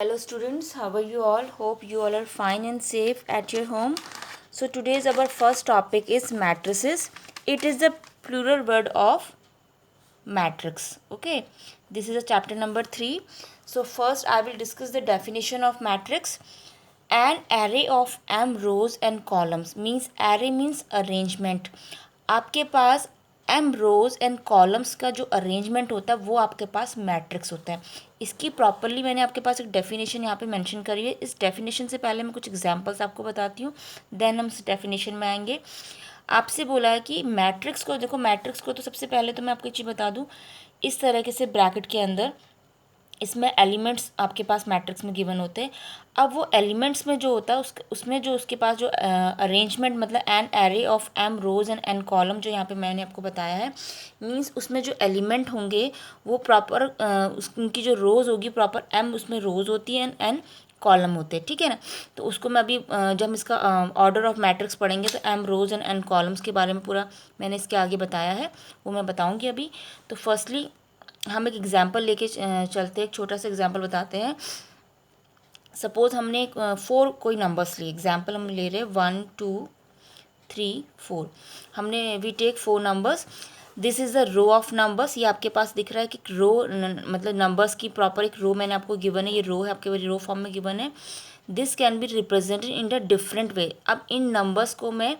Hello students, how are you all? Hope you all are fine and safe at your home. So today's our first topic is matrices. It is the plural word of matrix. Okay, this is a chapter number 3. So first I will discuss the definition of matrix. An array of m rows and columns means array means arrangement. आपके पास m rows and columns का जो arrangement होता है वो आपके पास matrix होता है. इसकी प्रॉपरली मैंने आपके पास एक डेफिनेशन यहाँ पे मेंशन करी है. इस डेफिनेशन से पहले मैं कुछ एग्जांपल्स आपको बताती हूँ, देन हम इस डेफिनेशन में आएंगे. आपसे बोला है कि मैट्रिक्स को देखो. मैट्रिक्स को तो सबसे पहले तो मैं आपको एक चीज़ बता दूँ, इस तरीके से ब्रैकेट के अंदर इसमें एलिमेंट्स आपके पास मैट्रिक्स में गिवन होते हैं. अब वो एलिमेंट्स में जो होता है उसमें जो उसके पास जो अरेंजमेंट मतलब an array of m rows and n column जो यहाँ पे मैंने आपको बताया है, मींस उसमें जो एलिमेंट होंगे वो प्रॉपर उनकी जो रोज़ होगी प्रॉपर एम उसमें रोज़ होती है एंड एन कॉलम होते हैं. ठीक है ना. तो उसको मैं अभी जब हम इसका ऑर्डर ऑफ मैट्रिक्स पढ़ेंगे तो m rows and n columns के बारे में पूरा मैंने इसके आगे बताया है, वो मैं बताऊँगी अभी. तो फर्स्टली हम एक एग्जाम्पल लेके चलते हैं. एक छोटा सा एग्जाम्पल बताते हैं. सपोज हमने 4 कोई नंबर्स लिए. एग्जाम्पल हम ले रहे हैं 1 2 3 4. हमने we take 4 numbers. This is the row of numbers. ये आपके पास दिख रहा है कि रो मतलब नंबर्स की प्रॉपर एक रो मैंने आपको गिवन है. ये रो है आपके रो फॉर्म में गिवन है. This can be represented in the different way. अब इन नंबर्स को मैं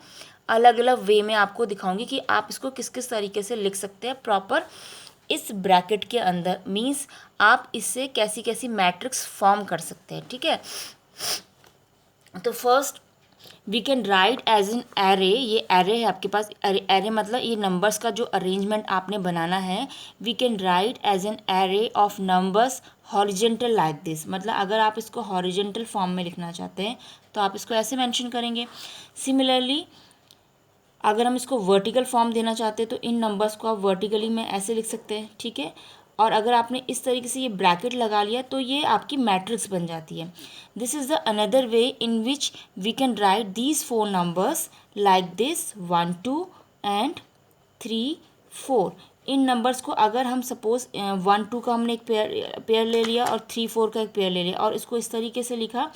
अलग अलग वे में आपको दिखाऊंगी कि आप इसको किस किस तरीके से लिख सकते हैं प्रॉपर इस ब्रैकेट के अंदर. मीन्स आप इससे कैसी कैसी मैट्रिक्स फॉर्म कर सकते हैं. ठीक है. तो first we can write as an array. ये एरे है आपके पास. एरे मतलब ये नंबर्स का जो अरेंजमेंट आपने बनाना है. We can write as an array of numbers horizontal like this. मतलब अगर आप इसको हॉरिजेंटल फॉर्म में लिखना चाहते हैं तो आप इसको ऐसे मेंशन करेंगे. सिमिलरली अगर हम इसको वर्टिकल फॉर्म देना चाहते हैं तो इन नंबर्स को आप वर्टिकली में ऐसे लिख सकते हैं. ठीक है. और अगर आपने इस तरीके से ये ब्रैकेट लगा लिया तो ये आपकी मैट्रिक्स बन जाती है. This is the another way in which we can write these 4 numbers like this 1 2 and 3 4. इन नंबर्स को अगर हम सपोज 1 2 का हमने एक पेयर ले लिया और 3 4 का एक पेयर ले लिया और इसको इस तरीके से लिखा.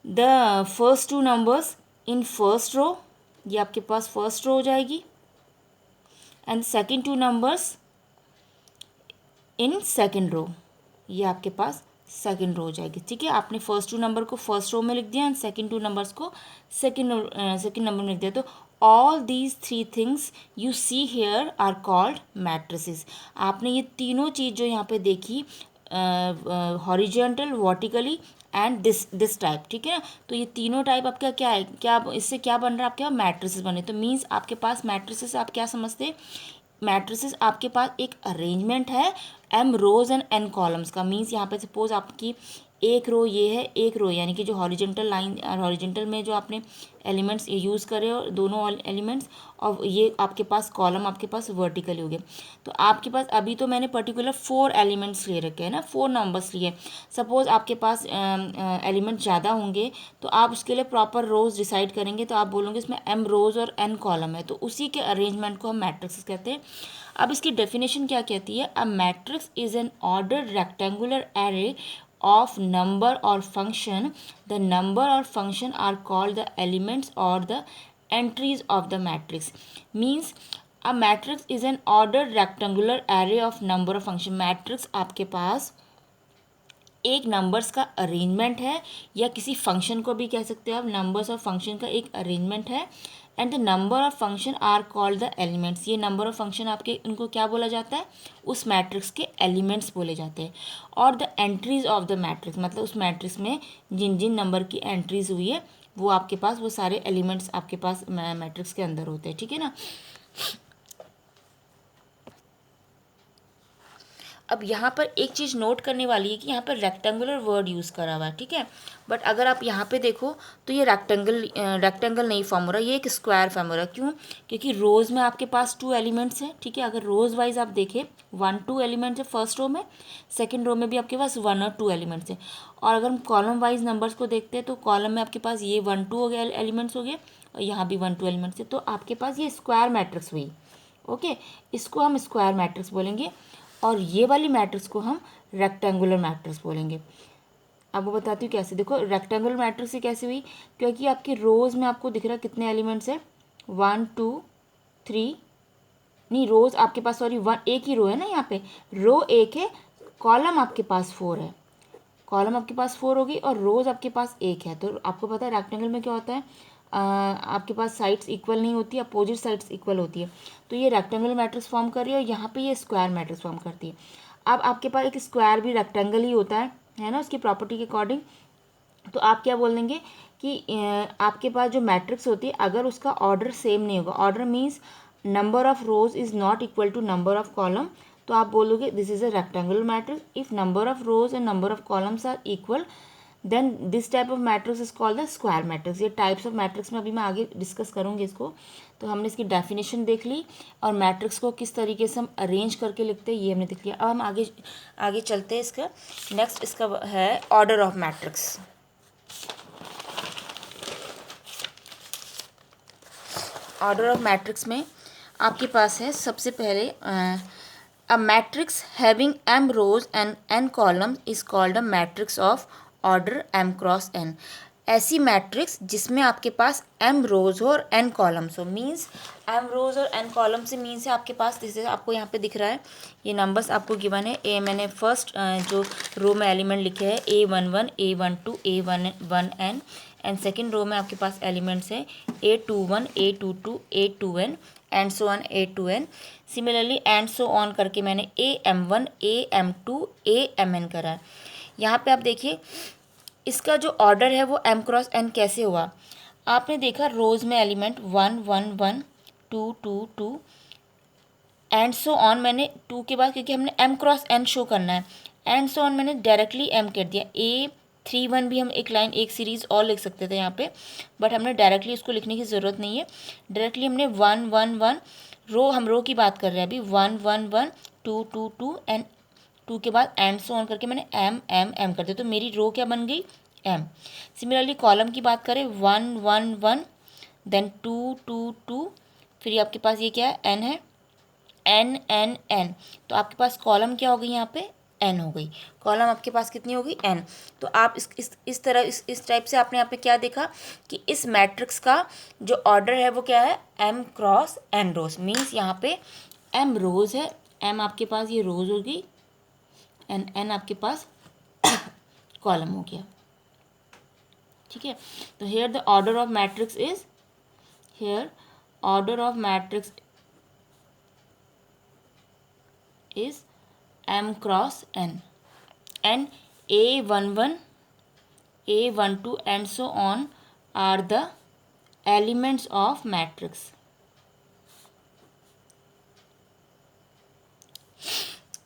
The first 2 numbers in first row, ये आपके पास फर्स्ट रो हो जाएगी. And second 2 numbers in second row, ये आपके पास सेकेंड रो हो जाएगी. ठीक है. आपने फर्स्ट 2 नंबर को फर्स्ट रो में लिख दिया एंड सेकेंड 2 नंबर्स को सेकेंड नंबर में लिख दिया. तो all these 3 things you see here are called matrices. आपने ये तीनों चीज़ जो यहाँ पे देखी horizontal vertically and this type. ठीक है ना. तो ये तीनों टाइप आपका क्या है, क्या इससे क्या बन रहा है आपके पास मैट्रिसेस बने. तो मीन्स आपके पास मैट्रिसेस आप क्या समझते हैं. मैट्रिसेस आपके पास एक अरेंजमेंट है m rows and n columns का. मीन्स यहाँ पे सपोज आपकी एक रो ये है, एक रो यानी कि जो हॉरिजेंटल लाइन हॉरिजेंटल में जो आपने एलिमेंट्स युज़ करे और दोनों एलिमेंट्स, और ये आपके पास कॉलम आपके पास वर्टिकली हो गए. तो आपके पास अभी तो मैंने पर्टिकुलर 4 एलिमेंट्स ले रखे हैं ना, 4 नंबर्स लिए. सपोज आपके पास एलिमेंट ज़्यादा होंगे तो आप उसके लिए प्रॉपर रोज डिसाइड करेंगे. तो आप बोलोगे इसमें एम रोज और एन कॉलम है, तो उसी के अरेंजमेंट को हम मैट्रिक्स कहते हैं. अब इसकी डेफिनेशन क्या कहती है. A matrix is an order rectangular array of number or function. The number or function are called the elements or the entries of the matrix. Means a matrix is an ordered rectangular array of number of function. matrix आपके पास एक numbers का arrangement है या किसी function को भी कह सकते हो आप. नंबर्स और फंक्शन का एक अरेंजमेंट है and the number of function are called the elements. ये नंबर ऑफ फंक्शन आपके उनको क्या बोला जाता है, उस मैट्रिक्स के एलिमेंट्स बोले जाते हैं. और the entries of the matrix मतलब उस मैट्रिक्स में जिन जिन नंबर की एंट्रीज हुई है वो आपके पास वो सारे एलिमेंट्स आपके पास मैट्रिक्स के अंदर होते हैं. ठीक है ना. अब यहाँ पर एक चीज़ नोट करने वाली है कि यहाँ पर रेक्टेंगुलर वर्ड यूज़ करा हुआ है. ठीक है. बट अगर आप यहाँ पे देखो तो ये रेक्टेंगल नहीं फॉर्म हो रहा, ये एक स्क्वायर फॉर्म हो रहा है. क्यों. क्योंकि रोज़ में आपके पास 2 एलिमेंट्स हैं. ठीक है. अगर रोज़ वाइज आप देखें 1 2 एलिमेंट्स है फर्स्ट रो में, सेकेंड रो में भी आपके पास 1 और 2 एलिमेंट्स हैं. और अगर हम कॉलम वाइज नंबर्स को देखते हैं तो कॉलम में आपके पास ये 1 2 हो गए एलिमेंट्स हो गए और यहाँ भी 1 2 एलिमेंट्स है. तो आपके पास ये स्क्वायर मैट्रिक्स हुई. ओके. इसको हम स्क्वायर मैट्रिक्स बोलेंगे और ये वाली मैट्रिक्स को हम रेक्टेंगुलर मैट्रिक्स बोलेंगे. आपको बताती हूँ कैसे। देखो रेक्टेंगुलर मैट्रिक्स ही कैसे हुई, क्योंकि आपकी रोज़ में आपको दिख रहा है कितने एलिमेंट्स है, 1 2 3, नहीं रोज़ आपके पास, सॉरी वन एक ही रो है ना, यहाँ पे रो एक है, कॉलम आपके पास 4 है, कॉलम आपके पास 4 होगी और रोज़ आपके पास एक है। तो आपको पता है रेक्टेंगल में क्या होता है, आपके पास साइड्स इक्वल नहीं होती, अपोजिट साइड्स इक्वल होती है। तो ये रेक्टेंगल मैट्रिक्स फॉर्म कर रही है और यहाँ पे ये स्क्वायर मैट्रिक्स फॉर्म करती है। अब आपके पास एक स्क्वायर भी रेक्टेंगल ही होता है ना, उसकी प्रॉपर्टी के अकॉर्डिंग। तो आप क्या बोल देंगे कि आपके पास जो मैट्रिक्स होती है अगर उसका ऑर्डर सेम नहीं होगा, order means number of rows is not equal to number of column, तो आप बोलोगे this is a rectangular matrix. If number of rows and number of columns are equal then this type of matrix is called the square matrix. ये types of matrix में अभी मैं आगे discuss करूँगी इसको। तो हमने इसकी डेफिनेशन देख ली और मैट्रिक्स को किस तरीके से हम अरेंज करके लिखते हैं ये हमने देख लिया। अब हम आगे आगे चलते हैं। इसका नेक्स्ट इसका है order of matrix. Order of matrix में आपके पास है सबसे पहले a matrix having m rows and n column is called a matrix of order m cross n। ऐसी मैट्रिक्स जिसमें आपके पास m रोज हो और n कॉलम्स हो, मींस m रोज और n कॉलम से मीन्स है आपके पास, जैसे आपको यहाँ पे दिख रहा है ये नंबर्स आपको गिवन है। ए मैंने फर्स्ट जो रो में एलिमेंट लिखे हैं A11 A12 A11n and second row में आपके पास एलिमेंट्स है A21 A22 A2n and so on A2n। Similarly and so on करके मैंने AM1 AM2 AMN करा है। यहाँ पे आप देखिए इसका जो ऑर्डर है वो m क्रॉस n कैसे हुआ। आपने देखा रोज़ में एलिमेंट 1 1 1 2 2 2 एंड सो ऑन, मैंने 2 के बाद क्योंकि हमने m क्रॉस n शो करना है एंड सो ऑन मैंने डायरेक्टली m कर दिया। A31 भी हम एक लाइन एक सीरीज़ और लिख सकते थे यहाँ पे, बट हमने डायरेक्टली उसको लिखने की ज़रूरत नहीं है। डायरेक्टली हमने 1 1 1 रो, हम रो की बात कर रहे हैं अभी, 1 1 1 2 2 2 एंड 2 के बाद एंड सो ऑन करके मैंने m m m कर दिया, तो मेरी रो क्या बन गई m। सिमिलरली कॉलम की बात करें 1 1 1 देन 2 2 2, फिर आपके पास ये क्या है n है n n n, तो आपके पास कॉलम क्या हो गई यहाँ पे n हो गई, कॉलम आपके पास कितनी होगी n। तो आप इस तरह इस टाइप से आपने यहाँ पे क्या देखा कि इस मैट्रिक्स का जो ऑर्डर है वो क्या है m क्रॉस n रोज, मीन्स यहाँ पे m रोज है, m आपके पास ये रोज होगी एंड n आपके पास कॉलम हो गया, ठीक है। तो here the order of matrix is, here order of matrix is m cross n and A11 A12 and so on are the elements of matrix।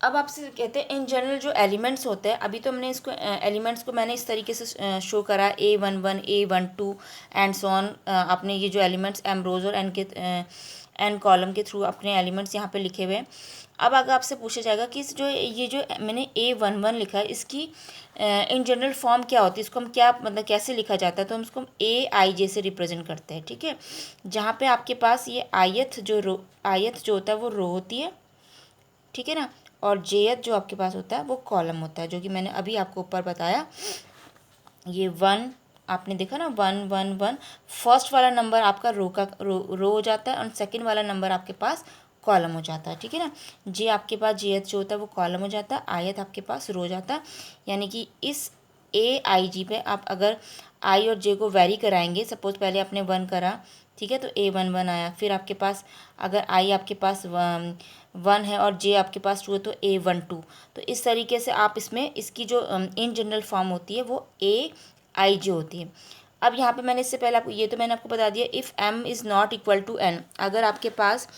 अब आपसे कहते हैं इन जनरल जो एलिमेंट्स होते हैं, अभी तो हमने इसको एलिमेंट्स को मैंने इस तरीके से शो करा A11 A12 and so on. आपने ये जो एलिमेंट्स m रोज और n कॉलम के थ्रू अपने एलिमेंट्स यहाँ पे लिखे हुए हैं। अब अगर आपसे पूछा जाएगा कि जो ये जो मैंने A11 लिखा है इसकी इन जनरल फॉर्म क्या होती है, इसको हम क्या मतलब कैसे लिखा जाता है, तो हम इसको AIJ से रिप्रेजेंट करते हैं, ठीक है। जहाँ पे आपके पास ये आयत जो होता है वो रो होती है, ठीक है ना, और जेएथ जो आपके पास होता है वो कॉलम होता है, जो कि मैंने अभी आपको ऊपर बताया। ये 1 आपने देखा ना 1 1 1, फर्स्ट वाला नंबर आपका रो हो जाता है और सेकंड वाला नंबर आपके पास कॉलम हो जाता है, ठीक है ना। जे आपके पास जेएथ जो होता है वो कॉलम हो जाता है, आयत आपके पास रो हो जाता है। यानी कि इस AIG पे आप अगर आई और जे को वेरी कराएंगे, सपोज पहले आपने 1 करा, ठीक है, तो A11 आया, फिर आपके पास अगर आई आपके पास 1 है और जे आपके पास 2 है तो A12। तो इस तरीके से आप इसमें इसकी जो इन जनरल फॉर्म होती है वो AIJ होती है। अब यहाँ पे मैंने इससे पहले आपको ये तो मैंने आपको बता दिया, if m is not equal to n, अगर आपके पास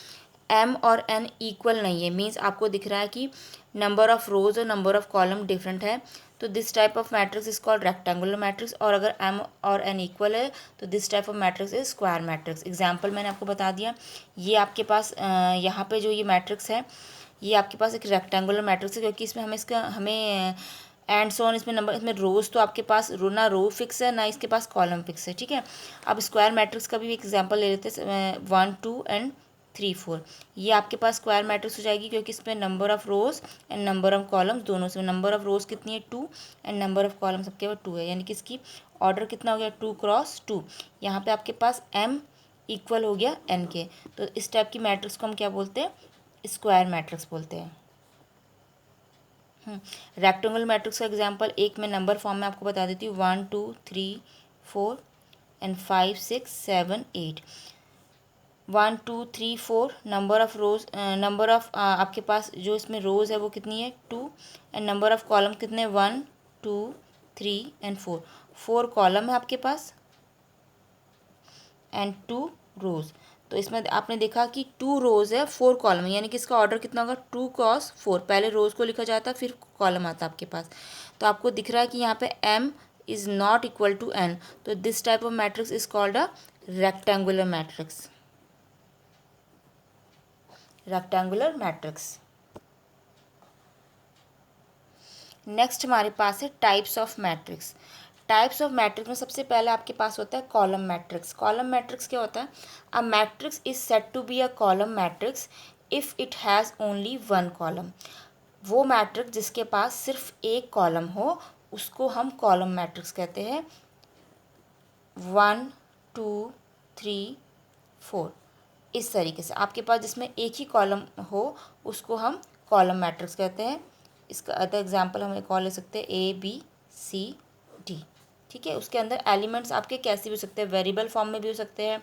m और n इक्वल नहीं है, मीन्स आपको दिख रहा है कि नंबर ऑफ रोज और नंबर ऑफ कॉलम डिफरेंट है, तो this type of matrix is called rectangular matrix. और अगर m और n इक्वल है तो this type of matrix is square matrix. Example मैंने आपको बता दिया, ये आपके पास यहाँ पे जो ये मैट्रिक्स है ये आपके पास एक रेक्टेंगुलर मैट्रिक्स है, क्योंकि इसमें हमें एंड सो ऑन इसमें नंबर, इसमें रोज तो आपके पास ना रो फिक्स है ना इसके पास कॉलम फिक्स है, ठीक है। अब स्क्वायर मैट्रिक्स का भी एग्जाम्पल ले लेते हैं 1 2 एंड 3 4। ये आपके पास स्क्वायर मैट्रिक्स हो जाएगी क्योंकि इसमें number of rows and number of columns दोनों से, नंबर ऑफ रोज कितनी है 2 एंड नंबर ऑफ कॉलम्स सबके पास 2 है, यानी कि इसकी ऑर्डर कितना हो गया 2 क्रॉस 2। यहाँ पे आपके पास m इक्वल हो गया n के, तो इस टाइप की मैट्रिक्स को हम क्या बोलते हैं, स्क्वायर मैट्रिक्स बोलते हैं। रेक्टेंगुलर मैट्रिक्स का एग्जांपल एक मैं नंबर फॉर्म में आपको बता देती हूँ, 1 2 3 4 and 5 6 7 8। 1 2 3 4 number of rose, number of आपके पास जो इसमें रोज है वो कितनी है 2 एंड नंबर ऑफ कॉलम कितने 1 2 3 एंड 4। 4 कॉलम है आपके पास एंड 2 रोज। तो इसमें आपने देखा कि 2 रोज है 4 कॉलम है, यानी कि इसका ऑर्डर कितना होगा 2 क्रॉस 4। पहले रोज को लिखा जाता है फिर कॉलम आता है आपके पास। तो आपको दिख रहा है कि यहाँ पे m is not equal to n, तो this type of matrix is called a rectangular matrix. Rectangular matrix. Next हमारे पास है types of matrix. Types of matrix में सबसे पहले आपके पास होता है कॉलम मैट्रिक्स। कॉलम मैट्रिक्स क्या होता है, a matrix is said to be a column matrix if it has only one column. वो मैट्रिक्स जिसके पास सिर्फ एक कॉलम हो उसको हम कॉलम मैट्रिक्स कहते हैं। 1 2 3 4 इस तरीके से आपके पास जिसमें एक ही कॉलम हो उसको हम कॉलम मैट्रिक्स कहते हैं। इसका अदर एग्जांपल हम एक और ले सकते हैं ABCD, ठीक है। उसके अंदर एलिमेंट्स आपके कैसे भी हो सकते हैं, वेरिएबल फॉर्म में भी हो सकते हैं,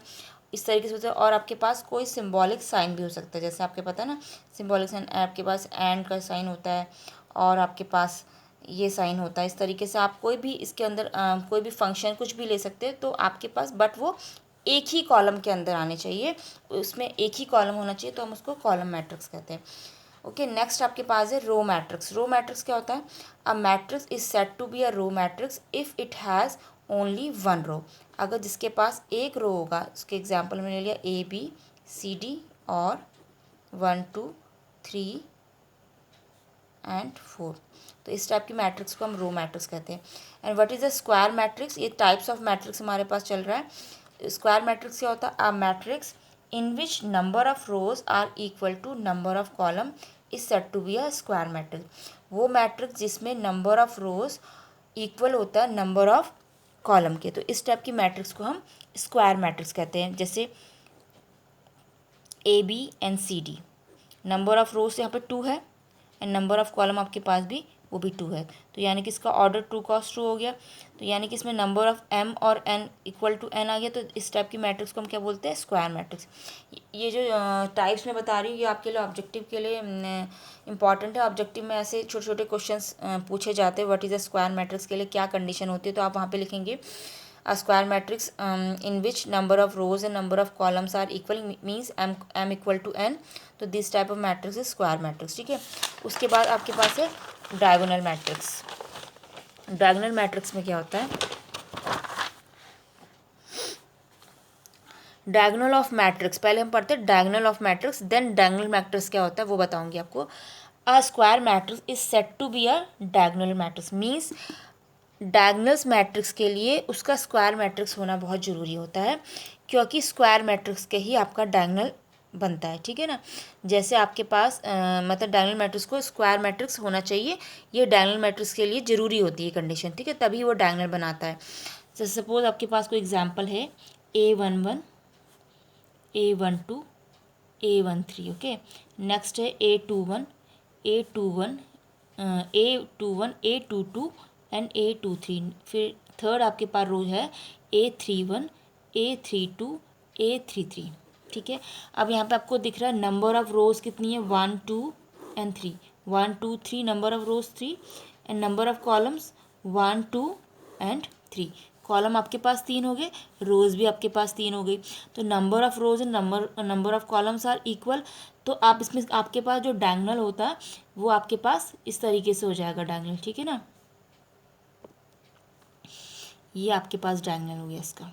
इस तरीके से होते हैं, और आपके पास कोई सिंबॉलिक साइन भी हो सकता है, जैसे आपके पता है ना सिंबॉलिक साइन, आपके पास एंड का साइन होता है और आपके पास ये साइन होता है। इस तरीके से आप कोई भी इसके अंदर कोई भी फंक्शन कुछ भी ले सकते हैं तो आपके पास, बट वो एक ही कॉलम के अंदर आने चाहिए, उसमें एक ही कॉलम होना चाहिए, तो हम उसको कॉलम मैट्रिक्स कहते हैं। ओके, नेक्स्ट आपके पास है रो मैट्रिक्स। रो मैट्रिक्स क्या होता है, a matrix is said to be a row matrix if it has only one row. अगर जिसके पास एक रो होगा, उसके एग्जांपल में ले लिया ABCD और 1 2 3 एंड 4, तो इस टाइप की मैट्रिक्स को हम रो मैट्रिक्स कहते हैं। And what is a square matrix, ये टाइप्स ऑफ मैट्रिक्स हमारे पास चल रहा है। स्क्वायर मैट्रिक्स क्या होता है, a matrix in which number of rows are equal to number of column is said to be a square matrix. वो matrix जिसमें नंबर ऑफ रोज इक्वल होता है नंबर ऑफ कॉलम के, तो इस टाइप की मैट्रिक्स को हम स्क्वायर मैट्रिक्स कहते हैं। जैसे ABCD, नंबर ऑफ रोज यहाँ पे 2 है एंड नंबर ऑफ कॉलम आपके पास भी वो भी 2 है, तो यानी कि इसका ऑर्डर 2 क्रॉस 2 हो गया, तो यानी कि इसमें नंबर ऑफ m और n इक्वल टू n आ गया, तो इस टाइप की मैट्रिक्स को हम क्या बोलते हैं, स्क्वायर मैट्रिक्स। ये जो टाइप्स में बता रही हूँ ये आपके लिए ऑब्जेक्टिव के लिए इंपॉर्टेंट है। ऑब्जेक्टिव में ऐसे छोटे छोटे क्वेश्चंस पूछे जाते हैं, what is a square matrix के लिए क्या कंडीशन होती है, तो आप वहाँ पे लिखेंगे a square matrix in which number of rows and number of columns are equal means m equal to n, तो this type of matrix is square matrix, ठीक है। उसके बाद आपके पास है डायगोनल मैट्रिक्स। डायगोनल मैट्रिक्स में क्या होता है, डायगोनल ऑफ मैट्रिक्स पहले हम पढ़ते हैं diagonal of matrix, then diagonal matrix क्या होता है वो बताऊंगी आपको। A square matrix is said to be a diagonal matrix means diagonals matrix के लिए उसका स्क्वायर मैट्रिक्स होना बहुत ज़रूरी होता है, क्योंकि स्क्वायर मैट्रिक्स के ही आपका डायगोनल बनता है, ठीक है ना। जैसे आपके पास मतलब डायगोनल मैट्रिक्स को स्क्वायर मैट्रिक्स होना चाहिए, ये डायगोनल मैट्रिक्स के लिए ज़रूरी होती है कंडीशन, ठीक है, तभी वो डायगोनल बनाता है। जैसे सपोज आपके पास कोई एग्जांपल है A11 A12 A13, okay. Next है A21 A21 A21 A22 and A23। फिर थर्ड आपके पास रो है A31 A32 A33, ठीक है। अब यहाँ पे आपको दिख रहा है नंबर ऑफ रोज कितनी है 1 2 and 3, 1 2 3 number of rose 3 and number of columns 1 2 and 3। Column आपके पास 3 हो गए, रोज भी आपके पास 3 हो गई, तो number of rows and number of columns are equal, तो आप इसमें आपके पास जो डायगोनल होता है वो आपके पास इस तरीके से हो जाएगा डायगोनल, ठीक है ना। ये आपके पास डायगोनल हो गया इसका,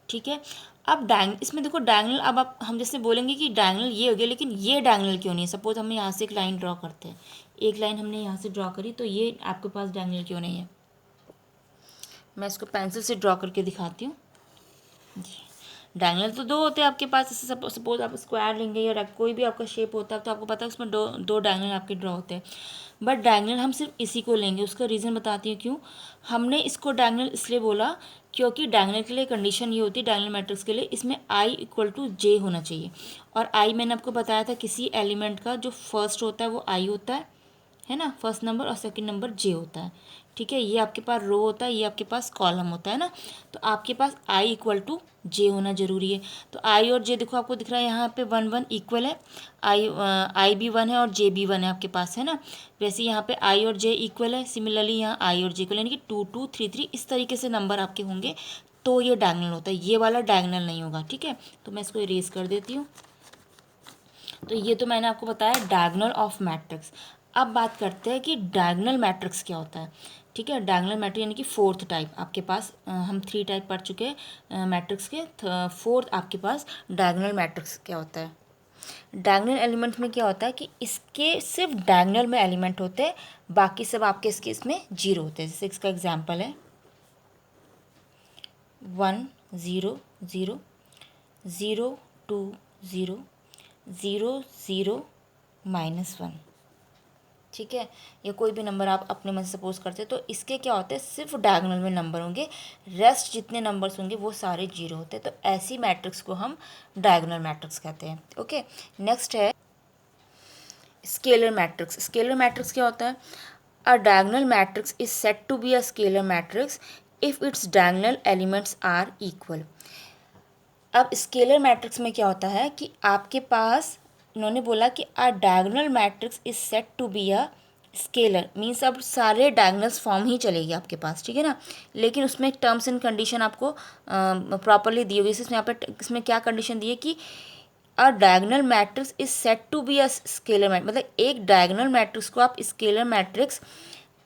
ठीक है। अब इसमें देखो डायगोनल, अब आप हम जैसे बोलेंगे कि डायगोनल ये हो गया, लेकिन ये डायगोनल क्यों नहीं है। सपोज हम यहाँ से एक लाइन ड्रॉ करते हैं, एक लाइन हमने यहाँ से ड्रॉ करी, तो ये आपके पास डायगोनल क्यों नहीं है। मैं इसको पेंसिल से ड्रॉ करके दिखाती हूँ। डायगोनल तो दो होते हैं आपके पास, जैसे सपोज आप स्क्वायर लेंगे या कोई भी आपका शेप होता है तो आपको पता है उसमें दो डायगोनल आपके ड्रॉ होते हैं। बट डायगोनल हम सिर्फ इसी को लेंगे, उसका रीज़न बताती हूँ क्यों। हमने इसको डायगोनल इसलिए बोला क्योंकि डायगोनल के लिए कंडीशन ये होती है, डायगोनल मैट्रिक्स के लिए इसमें आई इक्वल टू जे होना चाहिए। और आई मैंने आपको बताया था किसी एलिमेंट का जो फर्स्ट होता है वो आई होता है ना, फर्स्ट नंबर, और सेकंड नंबर जे होता है। ठीक है, ये आपके पास रो होता है, ये आपके पास कॉलम होता है ना। तो आपके पास आई इक्वल टू जे होना जरूरी है। तो आई और जे देखो आपको दिख रहा है यहाँ पे 1 1 इक्वल है, आई भी 1 है और जे भी 1 है आपके पास, है ना। वैसे यहाँ पे आई और जे इक्वल है, सिमिलरली यहाँ आई और जे इक्वल, यानी कि 2 2 3 3 इस तरीके से नंबर आपके होंगे तो ये डायगोनल होता है। ये वाला डायगोनल नहीं होगा। ठीक है, तो मैं इसको इरेज कर देती हूँ। तो ये तो मैंने आपको बताया डायगोनल ऑफ मैट्रिक्स। अब बात करते हैं कि डायगोनल मैट्रिक्स क्या होता है। ठीक है, डायगोनल मैट्रिक्स यानी कि फोर्थ टाइप आपके पास, हम 3 टाइप पढ़ चुके हैं मैट्रिक्स के, फोर्थ आपके पास डायगोनल मैट्रिक्स क्या होता है। डायगोनल एलिमेंट में क्या होता है कि इसके सिर्फ डायगोनल में एलिमेंट होते हैं, बाकी सब आपके इसके इसमें जीरो होते हैं। जैसे इसका एग्जाम्पल है 1 0 0 0 2 0 0 0 -1। ठीक है, या कोई भी नंबर आप अपने मन से सपोज करते हैं तो इसके क्या होते हैं, सिर्फ डायगोनल में नंबर होंगे, रेस्ट जितने नंबर्स होंगे वो सारे जीरो होते हैं। तो ऐसी मैट्रिक्स को हम डायगोनल मैट्रिक्स कहते हैं। ओके, नेक्स्ट है स्केलर मैट्रिक्स। स्केलर मैट्रिक्स क्या होता है, a diagonal matrix is said to be a scalar matrix if its diagonal elements are equal. अब स्केलर मैट्रिक्स में क्या होता है कि आपके पास, उन्होंने बोला कि a diagonal matrix is set to be a scalar, means अब सारे डायगोनल्स फॉर्म ही चलेगी आपके पास। ठीक है ना, लेकिन उसमें टर्म्स एंड कंडीशन आपको प्रॉपरली दी होगी। इसमें यहाँ पे इसमें क्या कंडीशन दी है कि a diagonal matrix is set to be a scalar matrix, मतलब एक डायगोनल मैट्रिक्स को आप स्केलर मैट्रिक्स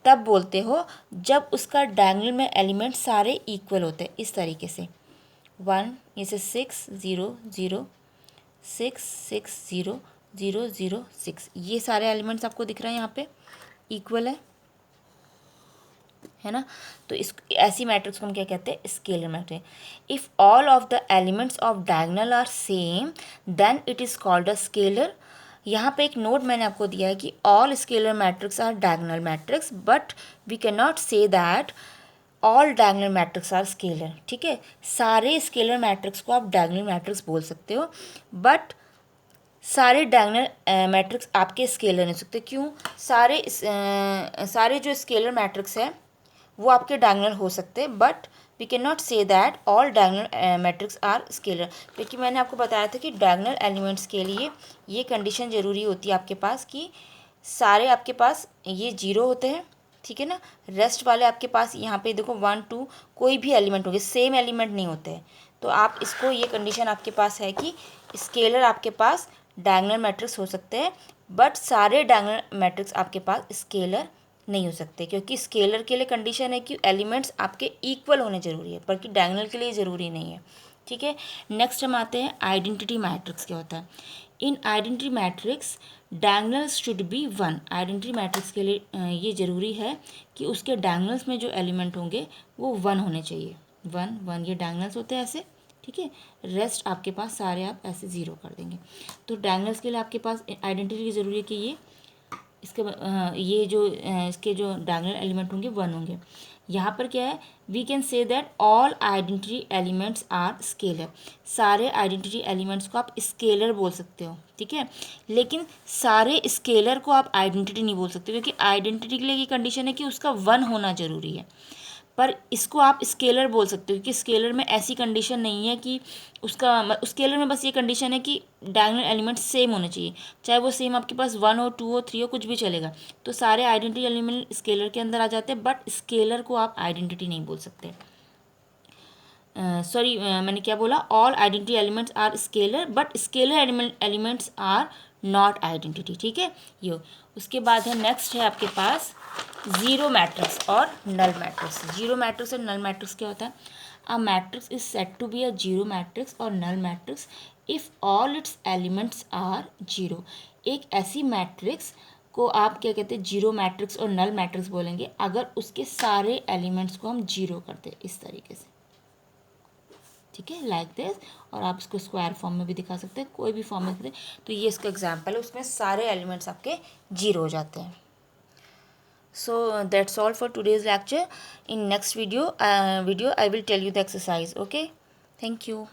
तब बोलते हो जब उसका डायगोनल में एलिमेंट सारे इक्वल होते हैं। इस तरीके से 1 इसे 6 0 0 6 6 0 0 0 6, ये सारे एलिमेंट्स आपको दिख रहे हैं यहाँ पे इक्वल है ना। तो इस ऐसी मैट्रिक्स को हम क्या कहते हैं, scalar matrix. If all of the elements of diagonal are same then it is called a scalar. यहाँ पे एक नोट मैंने आपको दिया है कि all scalar matrix are diagonal matrix, but we can not say that all diagonal matrix are scalar. ठीक है, सारे स्केलर मैट्रिक्स को आप डायगोनल मैट्रिक्स बोल सकते हो, बट सारे डायगोनल मैट्रिक्स आपके स्केलर नहीं हो सकते। क्यों, सारे जो स्केलर मैट्रिक्स है वो आपके डायगोनल हो सकते हैं, but we can not say that all diagonal matrix are scalar, क्योंकि मैंने आपको बताया था कि डायगोनल एलिमेंट्स के लिए ये कंडीशन ज़रूरी होती है आपके पास कि सारे आपके पास ये जीरो होते हैं। ठीक है ना, रेस्ट वाले आपके पास यहाँ पे देखो 1 2 कोई भी एलिमेंट होंगे, सेम एलिमेंट नहीं होते हैं। तो आप इसको, ये कंडीशन आपके पास है कि स्केलर आपके पास डायगोनल मैट्रिक्स हो सकते हैं, बट सारे डायगोनल मैट्रिक्स आपके पास स्केलर नहीं हो सकते, क्योंकि स्केलर के लिए कंडीशन है कि एलिमेंट्स आपके इक्वल होने ज़रूरी है, बल्कि डायगोनल के लिए ज़रूरी नहीं है। ठीक है, नेक्स्ट हम आते हैं आइडेंटिटी मैट्रिक्स क्या होता है। In identity matrix diagonals should be 1। Identity matrix के लिए ये ज़रूरी है कि उसके डायगोनल्स में जो एलिमेंट होंगे वो 1 होने चाहिए। 1 1 ये डायगोनल्स होते हैं ऐसे। ठीक है, रेस्ट आपके पास सारे आप ऐसे ज़ीरो कर देंगे। तो डायगोनल्स के लिए आपके पास आइडेंटिटी की ज़रूरी है कि ये इसके ये जो इसके जो डायगोनल एलिमेंट होंगे 1 होंगे। यहाँ पर क्या है, we can say that all identity elements are scalar. सारे आइडेंटिटी एलिमेंट्स को आप स्केलर बोल सकते हो। ठीक है, लेकिन सारे स्केलर को आप आइडेंटिटी नहीं बोल सकते, क्योंकि आइडेंटिटी के लिए ये कंडीशन है कि उसका 1 होना ज़रूरी है। पर इसको आप स्केलर बोल सकते हो, क्योंकि स्केलर में ऐसी कंडीशन नहीं है कि उसका, स्केलर में बस ये कंडीशन है कि डायगोनल एलिमेंट सेम होने चाहिए, चाहे वो सेम आपके पास 1 हो 2 हो 3 हो कुछ भी चलेगा। तो सारे आइडेंटिटी एलिमेंट स्केलर के अंदर आ जाते हैं, बट स्केलर को आप आइडेंटिटी नहीं बोल सकते। सॉरी, मैंने क्या बोला, all identity elements are scalar, but scalar elements are not identity. ठीक है, ये उसके बाद है नेक्स्ट है आपके पास जीरो मैट्रिक्स और नल मैट्रिक्स। जीरो मैट्रिक्स और नल मैट्रिक्स क्या होता है, a matrix is said to be a zero matrix और null matrix if all its elements are zero. एक ऐसी मैट्रिक्स को आप क्या कहते हैं, जीरो मैट्रिक्स और नल मैट्रिक्स बोलेंगे अगर उसके सारे एलिमेंट्स को हम जीरो करते हैं, इस तरीके से। ठीक है, लाइक दिस। और आप इसको स्क्वायर फॉर्म में भी दिखा सकते हैं, कोई भी फॉर्म में करें। तो ये इसका एग्जाम्पल है, उसमें सारे एलिमेंट्स आपके 0 हो जाते हैं। So that's all for today's lecture. In next video I will tell you the exercise. Okay, thank you.